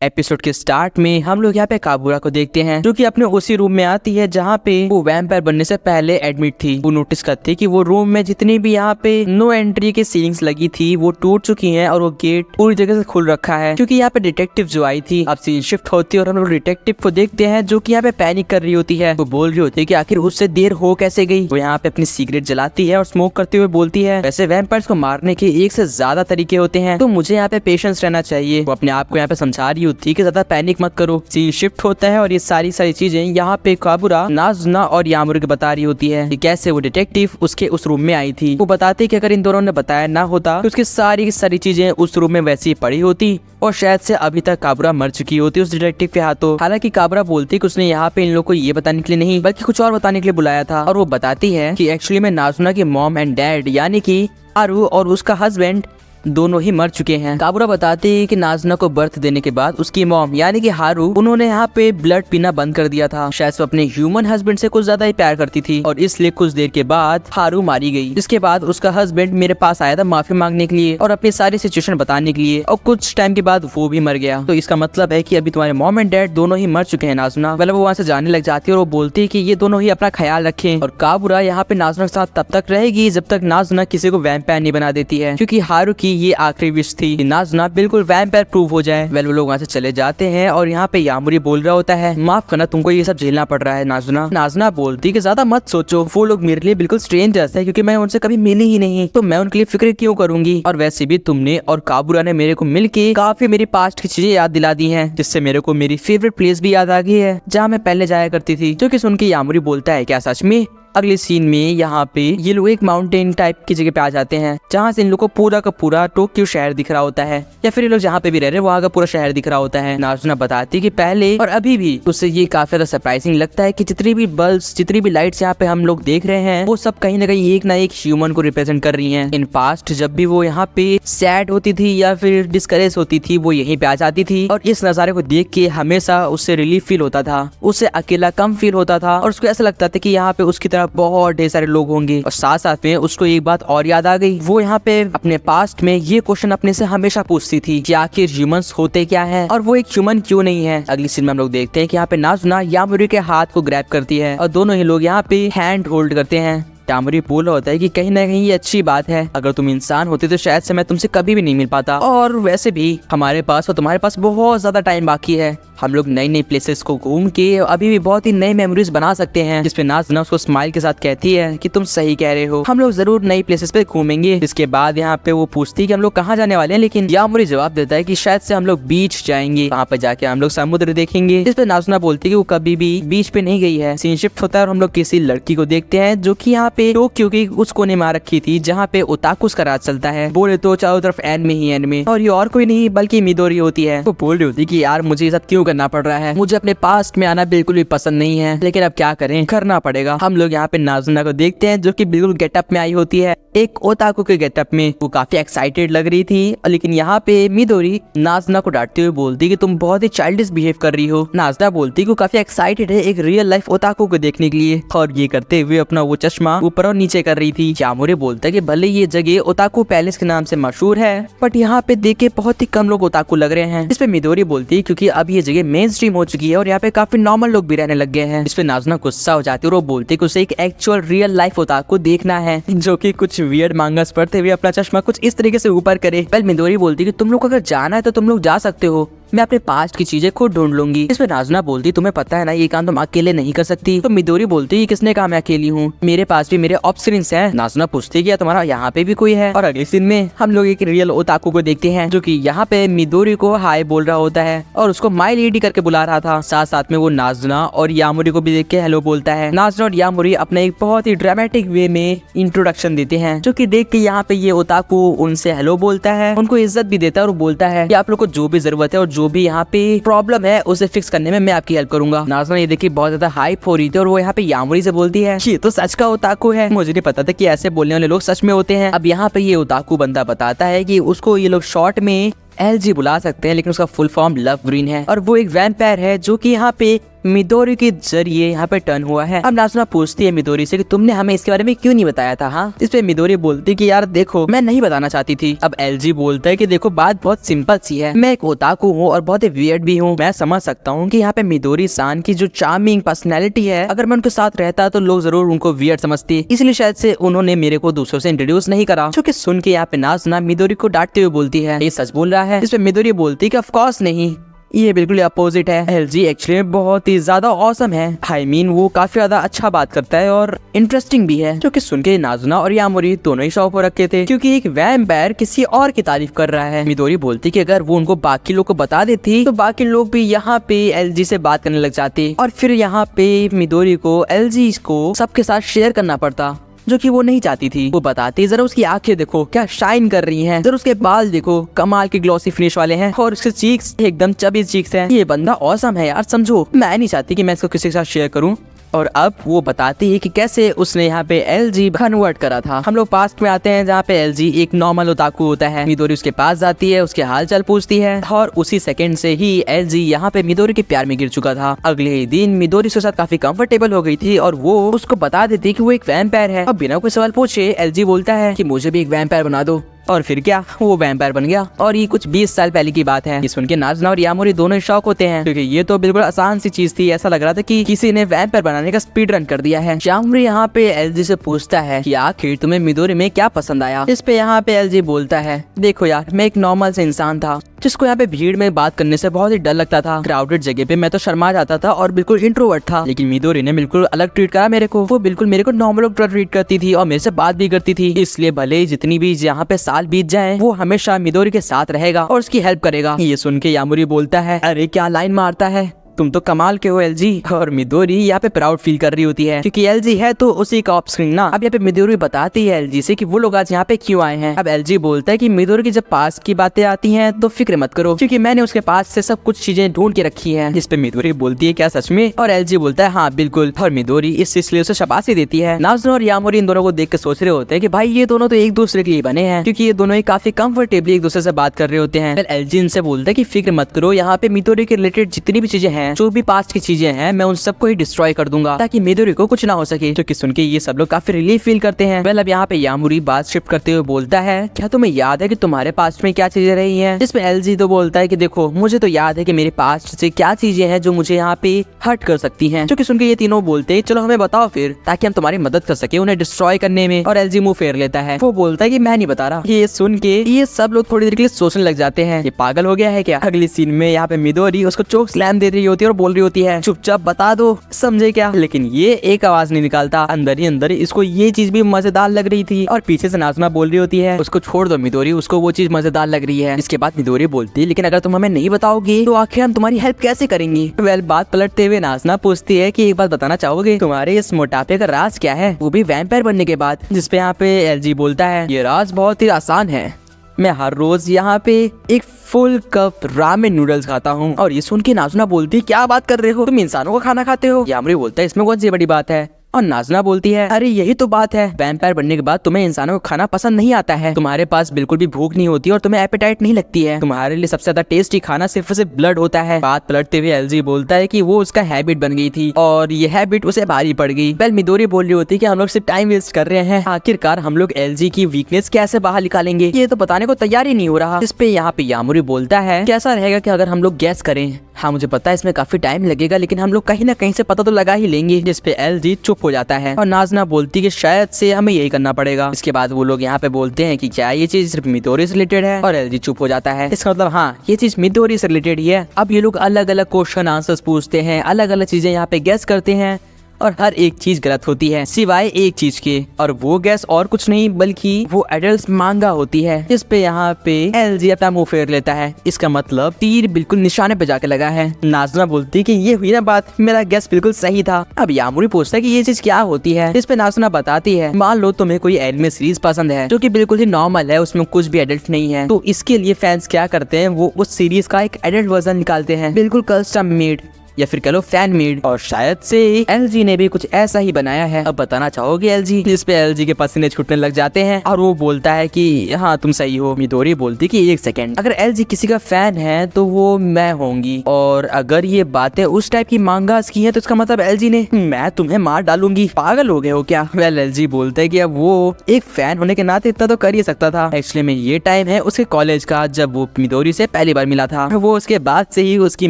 Episode के start में हम लोग यहाँ पे काबूरा को देखते हैं जो कि अपने उसी रूम में आती है जहाँ पे वो वैम्पायर बनने से पहले एडमिट थी। वो नोटिस करती है कि वो रूम में जितनी भी यहाँ पे नो एंट्री की सीलिंग्स लगी थी वो टूट चुकी हैं और वो गेट पूरी जगह से खुल रखा है क्योंकि यहाँ पे डिटेक्टिव जो आई थी। अब सीन शिफ्ट होती है और हम लोग डिटेक्टिव को देखते हैं जो कि यहाँ पे पैनिक कर रही होती है। वो बोल रही होती है कि आखिर उससे देर हो कैसे गई। वो यहाँ पे अपनी सिगरेट जलाती है और स्मोक करते हुए बोलती है वैसे वैम्पायर्स को मारने के एक से ज्यादा तरीके होते हैं तो मुझे यहाँ पे पेशेंस रहना चाहिए। वो अपने आप को यहाँ पे समझा रही होती है कि ज्यादा पैनिक मत करो। सीन शिफ्ट होता है और ये सारी चीजें यहाँ पे काबूरा नाज़ुना और यामुर को बता रही होती है कि कैसे वो डिटेक्टिव उसके उस रूम में आई थी। वो बताते कि अगर इन दोनों ने बताया ना होता तो उसकी सारी चीजें उस रूम में वैसी ही पड़ी होती और शायद से अभी तक काबूरा मर चुकी होती उस डिटेक्टिव के हाथों। हालांकि काबूरा बोलती कि उसने यहाँ पे इन लोगों को ये बताने के लिए नहीं बल्कि कुछ और बताने के लिए बुलाया था। और वो बताती है कि एक्चुअली में नाज़ुना की मॉम एंड डैड यानी कि हारू और उसका हस्बैंड दोनों ही मर चुके हैं। काबूरा बताती है कि नाज़ुना को बर्थ देने के बाद उसकी मॉम यानी कि हारू उन्होंने यहाँ पे ब्लड पीना बंद कर दिया था। शायद वो अपने ह्यूमन हस्बैंड से कुछ ज्यादा ही प्यार करती थी और इसलिए कुछ देर के बाद हारू मारी गई। इसके बाद उसका हस्बैंड मेरे पास आया था माफी मांगने के लिए और अपनी सारी सिचुएशन बताने के लिए और कुछ टाइम के बाद वो भी मर गया। तो इसका मतलब है कि अभी तुम्हारे मॉम एंड डैड दोनों ही मर चुके हैं नाज़ुना। वो वहाँ से जाने लग जाती है और वो बोलती है कि ये दोनों ही अपना ख्याल रखें। और काबूरा यहाँ पे नाज़ुना के साथ तब तक रहेगी जब तक नाज़ुना किसी को वैम्पायर नहीं बना देती है क्योंकि हारू की ये आखिरी विश थी कि नाज़ुना बिल्कुल वैम्पायर प्रूव हो जाए। वो लोग वहाँ से चले जाते हैं और यहाँ पे यामुरी बोल रहा होता है माफ करना तुमको ये सब झेलना पड़ रहा है नाज़ुना। नाज़ुना बोलती कि ज्यादा मत सोचो, वो लोग मेरे लिए बिल्कुल स्ट्रेंजर्स है क्योंकि मैं उनसे कभी मिली ही नहीं तो मैं उनके लिए फिक्र क्यों करूंगी। और वैसे भी तुमने और काबूरा ने मेरे को मिलके काफी मेरी पास्ट की चीजें याद दिला दी है जिससे मेरे को मेरी फेवरेट प्लेस भी याद आ गई है जहाँ मैं पहले जाया करती थी। जो कि सुन के यामुरी बोलता है क्या सच में। अगले सीन में यहाँ पे ये लोग एक माउंटेन टाइप की जगह पे आ जाते हैं जहाँ से इन लोग को पूरा का पूरा टोक्यो शहर दिख रहा होता है या फिर ये लोग जहाँ पे भी रह रहे हैं वहाँ का पूरा शहर दिख रहा होता है। नाज़ुना बताती कि पहले और अभी भी उससे ये काफी ज्यादा सरप्राइजिंग लगता है कि जितनी भी बल्ब्स जितनी भी लाइट्स यहाँ पे हम लोग देख रहे हैं वो सब कहीं ना कहीं एक ना एक ह्यूमन को रिप्रेजेंट कर रही है। इन पास्ट जब भी वो यहाँ पे सैड होती थी या फिर डिस्करेज होती थी वो यहीं पे आ जाती थी और इस नजारे को देख के हमेशा उससे रिलीफ फील होता था, उससे अकेला कम फील होता था और उसको ऐसा लगता था कि यहाँ पे उसकी तरफ बहुत ढेर सारे लोग होंगे। और साथ साथ में उसको एक बात और याद आ गई। वो यहाँ पे अपने पास्ट में ये क्वेश्चन अपने से हमेशा पूछती थी कि आखिर ह्यूमंस होते क्या हैं और वो एक ह्यूमन क्यों नहीं है। अगली सीन में हम लोग देखते हैं कि यहाँ पे नाज़ुना यामुरी के हाथ को ग्रैब करती है और दोनों ही लोग यहाँ पे हैंड होल्ड करते हैं। यामुरी बोल रहा होता है कि कहीं ना कहीं ये अच्छी बात है, अगर तुम इंसान होते तो शायद से मैं तुमसे कभी भी नहीं मिल पाता और वैसे भी हमारे पास और तुम्हारे पास बहुत ज्यादा टाइम बाकी है। हम लोग नई नई प्लेसेस को घूम के अभी भी बहुत ही नई मेमोरीज बना सकते हैं। जिसपे नाज़ुना उसको स्माइल के साथ कहती है कि तुम सही कह रहे हो, हम लोग जरूर नई प्लेसेस पे घूमेंगे। इसके बाद यहाँ पे वो पूछती है कि हम लोग कहाँ जाने वाले हैं लेकिन यामुरी जवाब देता है कि शायद से हम लोग बीच जाएंगे, वहाँ पे जाके हम लोग समुद्र देखेंगे। जिसपे नाज़ुना बोलती है कि वो कभी भी बीच पे नहीं गई है। सीन शिफ्ट होता है और हम लोग किसी लड़की को देखते हैं जो की यहाँ पे टोक्यो की उस कोने में रखी थी जहाँ पे ओताकुस का राज चलता है। बोले तो चारों तरफ एनिमे ही एनिमे और ये और कोई नहीं बल्कि मिदोरी होती है। वो बोल रही होती कि यार मुझे ये सब क्यों करना पड़ रहा है, मुझे अपने पास्ट में आना बिल्कुल भी पसंद नहीं है लेकिन अब क्या करें, करना पड़ेगा। हम लोग यहाँ पे नाज़ुना को देखते हैं जो कि बिल्कुल गेटअप में आई होती है, एक ओताकू के गेटअप में। वो काफी एक्साइटेड लग रही थी लेकिन यहाँ पे मिदोरी नाज़ुना को डांटते हुए बोलती कि तुम बहुत ही चाइल्डिश बिहेव कर रही हो। नाज़ुना बोलती कि वो काफी एक्साइटेड है एक रियल लाइफ ओताकू को देखने के लिए और ये करते हुए अपना वो चश्मा ऊपर और नीचे कर रही थी। यामुरी बोलता है कि भले ये जगह ओताकू पैलेस के नाम से मशहूर है बट यहाँ पे देख के बहुत ही कम लोग ओताकू लग रहे हैं। इस पे मिदोरी बोलती है क्योंकि अब ये जगह मेन स्ट्रीम हो चुकी है और यहाँ पे काफी नॉर्मल लोग भी रहने लग गए हैं। इस पे नाज़ुना गुस्सा हो जाती है और वो बोलती है कि उसे एक एक्चुअल रियल लाइफ ओताकू देखना है जो कि कुछ वियर्ड मांगास पढ़ते हुए अपना चश्मा कुछ इस तरीके से ऊपर करे। वेल मिदोरी बोलती है कि तुम लोग अगर जाना है तो तुम लोग जा सकते हो, मैं अपने पास्ट की चीजें खुद ढूंढ लूंगी। इसमें नाज़ुना बोलती तुम्हें पता है ना ये काम तुम अकेले नहीं कर सकती। तो मिदोरी बोलती किसने कहा मैं अकेली हूँ, मेरे पास भी मेरे ऑप्शंस हैं। नाज़ुना पूछती क्या तुम्हारा यहाँ पे भी कोई है। और अगले सीन में हम लोग एक रियल ओताकू को देखते हैं जो कि यहाँ पे मिदोरी को हाय बोल रहा होता है और उसको माय लेडी करके बुला रहा था। साथ साथ में वो नाज़ुना और यामुरी को भी देख के हेलो बोलता है। नाज़ुना और यामुरी अपने एक बहुत ही ड्रामेटिक वे में इंट्रोडक्शन देते हैं जो कि देख के यहाँ पे ये ओताकू उनसे हेलो बोलता है, उनको इज्जत भी देता है और बोलता है कि आप लोग को जो भी जरूरत है और जो भी यहाँ पे प्रॉब्लम है उसे फिक्स करने में मैं आपकी हेल्प करूंगा। नाज़ुना ये देखिए बहुत ज्यादा हाइप हो रही थी और वो यहाँ पे यामुरी से बोलती है ये तो सच का ओताकू है, मुझे नहीं पता था कि ऐसे बोलने वाले लोग सच में होते हैं। अब यहाँ पे ये ओताकू बंदा बताता है कि उसको ये लोग शॉर्ट में एलजी बुला सकते हैं, लेकिन उसका फुल फॉर्म लव ग्रीन है और वो एक वैम्पायर है जो कि यहाँ पे मिडोरी के जरिए यहाँ पे टर्न हुआ है। अब नाज़ुना पूछती है मिडोरी से कि तुमने हमें इसके बारे में क्यों नहीं बताया था। हाँ, इस पे मिडोरी बोलती कि यार देखो मैं नहीं बताना चाहती थी। अब एलजी बोलता है कि देखो बात बहुत सिंपल सी है, मैं एक ओताकू हूँ और बहुत ही वियर्ड भी हूँ। मैं समझ सकता हूँ कि यहाँ पे मिडोरी सान की जो चार्मिंग पर्सनैलिटी है, अगर मैं उनके साथ रहता तो लोग जरूर उनको वियर्ड समझते, इसलिए शायद से उन्होंने मेरे को दूसरों से इंट्रोड्यूस नहीं करा। जो कि सुन के यहाँ पे नाज़ुना मिडोरी को डांटते हुए बोलती है ये सच बोल रहा है। इस पे मिडोरी बोलती है कि ऑफ कोर्स नहीं, ये बिल्कुल अपोजिट है। एलजी एक्चुअली बहुत ही ज्यादा औसम है। आई मीन वो काफी ज्यादा अच्छा बात करता है और इंटरेस्टिंग भी है। जो कि सुन के नाज़ुना और यामोरी दोनों ही शौक हो रखे थे, क्योंकि एक वैम्पायर किसी और की तारीफ कर रहा है। मिडोरी बोलती कि अगर वो उनको बाकी लोग को बता देती तो बाकी लोग भी यहाँ पे एलजी से बात करने लग जाते और फिर यहाँ पे मिडोरी को एलजी को सबके साथ शेयर करना पड़ता, जो कि वो नहीं चाहती थी। वो बताती जरा उसकी आंखें देखो क्या शाइन कर रही हैं, जरा उसके बाल देखो कमाल के ग्लॉसी फिनिश वाले हैं और उसके चीक्स एकदम चबी चीक्स हैं। ये बंदा औसम है यार, समझो। मैं नहीं चाहती कि मैं इसको किसी के साथ शेयर करूं। और अब वो बताती है कि कैसे उसने यहाँ पे एलजी कन्वर्ट करा था। हम लोग पास्ट में आते हैं जहाँ पे एलजी एक नॉर्मल ओताकू होता है। मिडोरी उसके पास जाती है, उसके हाल चाल पूछती है और उसी सेकंड से ही एलजी यहाँ पे मिडोरी के प्यार में गिर चुका था। अगले ही दिन मिडोरी उसके साथ काफी कंफर्टेबल हो गई थी और वो उसको बता देती कि वो एक वैम्पायर है। अब बिना कोई सवाल पूछे एलजी बोलता है कि मुझे भी एक वैम्पायर बना दो, और फिर क्या वो वैम्पायर बन गया। और ये कुछ 20 साल पहले की बात है। ये सुन के नाज़ुना और यामोरी दोनों ही शौक होते हैं, क्योंकि ये तो बिल्कुल आसान सी चीज थी। ऐसा लग रहा था कि किसी ने वैम्पायर बनाने का स्पीड रन कर दिया है। यामोरी यहाँ पे एलजी से पूछता है कि आखिर तुम्हें मिडोरी में क्या पसंद आया। इस पे यहाँ पे एलजी बोलता है देखो यार, मैं एक नॉर्मल से इंसान था जिसको यहाँ पे भीड़ में बात करने से बहुत ही डर लगता था। क्राउडेड जगह पे मैं तो शर्मा जाता था और बिल्कुल इंट्रोवर्ट था, लेकिन मिडोरी ने बिल्कुल अलग ट्रीट करा मेरे को। वो बिल्कुल मेरे को नॉर्मल ट्रीट करती थी और मेरे से बात भी करती थी। इसलिए भले ही जितनी भी यहाँ पे साल बीत जाए, वो हमेशा मिडोरी के साथ रहेगा और उसकी हेल्प करेगा। ये सुन के यामोरी बोलता है अरे क्या लाइन मारता है, तुम तो कमाल के हो एलजी। और मिडोरी यहाँ पे प्राउड फील कर रही होती है, क्योंकि एलजी है तो उसी का ऑफ स्क्रीन ना। अब यहाँ पे मिडोरी बताती है एलजी से कि वो लोग आज यहाँ पे क्यों आए हैं। अब एलजी बोलता है कि मिडोरी की जब पास की बातें आती हैं तो फिक्र मत करो, क्योंकि मैंने उसके पास से सब कुछ चीजें ढूंढ के रखी हैं। जिस पे मिडोरी बोलती है क्या सच में, और एलजी बोलता है हाँ बिल्कुल। और मिडोरी इस सिलसिले से शाबाशी देती है। नाज़ुना और यामोरी इन दोनों को देख के सोच रहे होते हैं कि भाई ये दोनों तो एक दूसरे के लिए बने हैं, क्योंकि ये दोनों ही काफी कंफर्टेबली एक दूसरे से बात कर रहे होते हैं। एलजी इनसे बोलता है कि फिक्र मत करो, यहाँ पे मिडोरी के रिलेटेड जितनी भी चीजें हैं, जो भी पास्ट की चीजें हैं, मैं उन सबको ही डिस्ट्रॉय कर दूंगा ताकि मिडोरी को कुछ ना हो सके। जो कि सुन के ये सब लोग काफी रिलीफ फील करते हैं। वेल अब यहाँ पे यामोरी बात शिफ्ट करते हुए बोलता है क्या तुम्हें याद है कि तुम्हारे पास्ट में क्या चीजें रही हैं। जिसमें एलजी तो बोलता है कि देखो मुझे तो याद है कि मेरे पास्ट से क्या चीजें हैं जो मुझे यहाँ पे हर्ट कर सकती हैं। जो कि सुन के ये तीनों बोलते हैं चलो हमें बताओ फिर, ताकि हम तुम्हारी मदद कर सके उन्हें डिस्ट्रॉय करने में। और एलजी मुंह फेर लेता है, वो बोलता है कि मैं नहीं बता रहा। ये सुन के ये सब लोग थोड़ी देर के लिए सोचने लग जाते हैं ये पागल हो गया है क्या। अगली सीन में यहाँ पे मिडोरी उसको चोक स्लैम दे रही होती है और बोल रही होती है चुपचाप बता दो, समझे क्या। लेकिन ये एक आवाज नहीं निकालता। अंदर ही अंदर इसको ये चीज भी मजेदार लग रही थी। और पीछे से नाज़ुना बोल रही होती है उसको छोड़ दो मिडोरी, उसको वो चीज मजेदार लग रही है। इसके बाद मिडोरी बोलती है लेकिन अगर तुम हमें नहीं बताओगे तो आखिर हम तुम्हारी हेल्प कैसे करेंगे। वेल बात पलटते हुए नाज़ुना पूछती है कि एक बात बताना चाहोगे, तुम्हारे इस मोटापे का राज क्या है, वो भी वैम्पायर बनने के बाद। जिसपे यहाँ पे एलजी बोलता है ये राज बहुत ही आसान है, मैं हर रोज यहाँ पे एक फुल कप रामेन नूडल्स खाता हूँ। और ये सुन के नाज़ुना बोलती क्या बात कर रहे हो, तुम इंसानों का खाना खाते हो। यामोरी बोलता है इसमें कौन सी बड़ी बात है। और नाज़ुना बोलती है अरे यही तो बात है, वैम्पायर बनने के बाद तुम्हें इंसानों को खाना पसंद नहीं आता है, तुम्हारे पास बिल्कुल भी भूख नहीं होती और तुम्हें एपेटाइट नहीं लगती है, तुम्हारे लिए सबसे ज्यादा टेस्टी खाना सिर्फ सिर्फ ब्लड होता है। बात पलटते हुए एलजी बोलता है कि वो उसका हैबिट बन गई थी और ये हैबिट उसे भारी पड़ गई। वेल मिडोरी बोल रही होती है कि हम लोग सिर्फ टाइम वेस्ट कर रहे हैं, आखिरकार हम लोग एलजी की वीकनेस कैसे बाहर निकालेंगे ये तो बताने को तैयार ही नहीं हो रहा। इस पे यहाँ पे यामोरी बोलता है कैसा रहेगा कि अगर हम लोग गैस करें। हाँ मुझे पता है इसमें काफी टाइम लगेगा, लेकिन हम लोग कहीं ना कहीं से पता तो लगा ही लेंगे। जिसपे एलजी चुप हो जाता है और नाज़ुना बोलती कि शायद से हमें यही करना पड़ेगा। इसके बाद वो लोग यहाँ पे बोलते हैं कि क्या ये चीज सिर्फ मिडोरी से रिलेटेड है, और एलजी चुप हो जाता है। इसका मतलब हाँ ये चीज मिडोरी से रिलेटेड ही है। अब ये लोग अलग अलग क्वेश्चन आंसर्स पूछते हैं, अलग अलग चीजें यहाँ पे गैस करते हैं और हर एक चीज गलत होती है सिवाय एक चीज के, और वो गैस और कुछ नहीं बल्कि वो एडल्ट मांगा होती है। जिस पे यहाँ पे एलजी अपना मुंह फेर लेता है। इसका मतलब तीर बिल्कुल निशाने पे जाके लगा है। नाज़ुना बोलती कि ये हुई ना बात, मेरा गैस बिल्कुल सही था। अब यामोरी पूछता है कि ये चीज क्या होती है। इस पे नाज़ुना बताती है मान लो तुम्हें कोई एनिमे सीरीज पसंद है जो कि बिल्कुल ही नॉर्मल है, उसमें कुछ भी एडल्ट नहीं है, तो इसके लिए फैंस क्या करते हैं वो उस सीरीज का एक एडल्ट वर्जन निकालते हैं, बिल्कुल कस्टम मेड। या फिर कह लो फैन मेड, और शायद से एलजी ने भी कुछ ऐसा ही बनाया है। अब बताना चाहोगे एलजी? इस पे एलजी के पसीने छूटने लग जाते हैं और वो बोलता है कि हाँ तुम सही हो। मिडोरी बोलती कि एक सेकंड, अगर एलजी किसी का फैन है तो वो मैं होंगी, और अगर ये बातें उस टाइप की मांगास की है तो इसका मतलब एलजी ने मैं तुम्हें मार डालूंगी, पागल हो गए हो क्या? वेल एलजी बोलते है कि अब वो एक फैन होने के नाते इतना तो कर ही सकता था। एक्चुअली में ये टाइम है उसके कॉलेज का, जब वो मिडोरी से पहली बार मिला था। वो उसके बाद से ही उसकी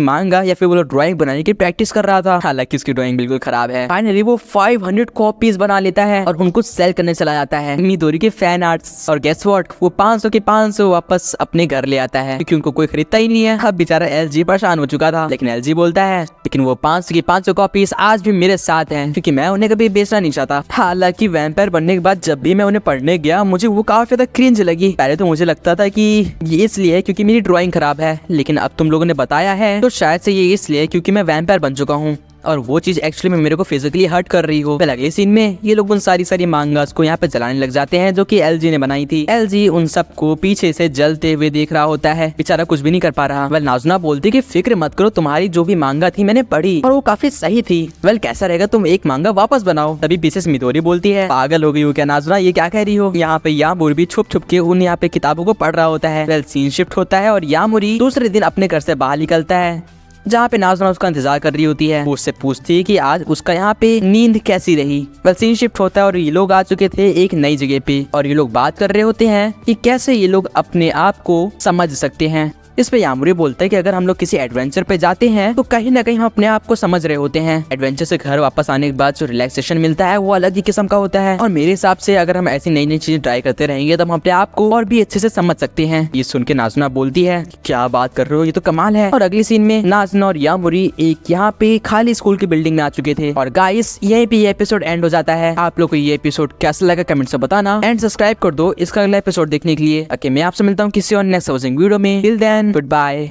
मांगा या फिर वो ड्राइंग बनाने की प्रैक्टिस कर रहा था। हालांकि उसकी ड्राइंग बिल्कुल खराब है। फाइनली वो 500 कॉपीज बना लेता है और उनको सेल करने चला जाता है मिडोरी के फैन आर्ट्स, और गेस व्हाट, वो 500 के 500 वापस अपने घर ले आता है क्योंकि उनको कोई खरीदता ही नहीं है। अब बेचारा एलजी परेशान हो चुका था, लेकिन एलजी बोलता है लेकिन वो 500 की 500 कॉपीज आज भी मेरे साथ हैं क्योंकि मैं उन्हें कभी बेचना नहीं चाहता। हालांकि वैम्पायर बनने के बाद जब भी मैं उन्हें पढ़ने गया मुझे वो काफी ज्यादा क्रिंज लगी। पहले तो मुझे लगता था कि ये इसलिए क्योंकि मेरी ड्राइंग खराब है, लेकिन अब तुम लोगों ने बताया है तो शायद से ये इसलिए क्योंकि मैं वैम्पायर बन चुका हूँ और वो चीज एक्चुअली में मेरे को फिजिकली हर्ट कर रही हो। फिर अगले सीन में ये लोग उन सारी मांगास को यहाँ पे जलाने लग जाते हैं जो कि एलजी ने बनाई थी। एलजी उन सबको पीछे से जलते हुए देख रहा होता है, बेचारा कुछ भी नहीं कर पा रहा। वेल नाज़ुना बोलती कि फिक्र मत करो, तुम्हारी जो भी मांगा थी मैंने पढ़ी और वो काफी सही थी। वेल कैसा रहेगा तुम एक मांगा वापस बनाओ। तभी पीछे से मिडोरी बोलती है पागल हो गई हो क्या नाज़ुना, ये क्या कह रही हो? यहाँ पे यामुरी भी छुप छुप के उन यहाँ पे किताबों को पढ़ रहा होता है। वेल सीन शिफ्ट होता है और यामुरी दूसरे दिन अपने घर से बाहर निकलता है जहाँ पे नाज़ुना उसका इंतजार कर रही होती है। वो उससे पूछती है कि आज उसका यहाँ पे नींद कैसी रही। वेल सीन शिफ्ट होता है और ये लोग आ चुके थे एक नई जगह पे और ये लोग बात कर रहे होते हैं कि कैसे ये लोग अपने आप को समझ सकते हैं। इस पे यामुरी बोलता है कि अगर हम लोग किसी एडवेंचर पे जाते हैं तो कहीं ना कहीं हम अपने आप को समझ रहे होते हैं। एडवेंचर से घर वापस आने के बाद जो रिलैक्सेशन मिलता है वो अलग ही किस्म का होता है, और मेरे हिसाब से अगर हम ऐसी नई नई चीजें ट्राई करते रहेंगे तो हम अपने आप को और भी अच्छे से समझ सकते हैं। ये सुन के नाज़ुना बोलती है क्या बात कर रहे हो, ये तो कमाल है। और अगले सीन में नाज़ुना और यामुरी एक यहाँ पे खाली स्कूल की बिल्डिंग में आ चुके थे। और गाइस यहीं पे ये एपिसोड एंड हो जाता है। आप लोग को ये एपिसोड कैसा लगा कमेंट से बताना एंड सब्सक्राइब कर दो इसका अगला एपिसोड देखने के लिए। ओके मैं आपसे मिलता हूँ किसी और नेक्स्ट वीडियो में। Till then good bye.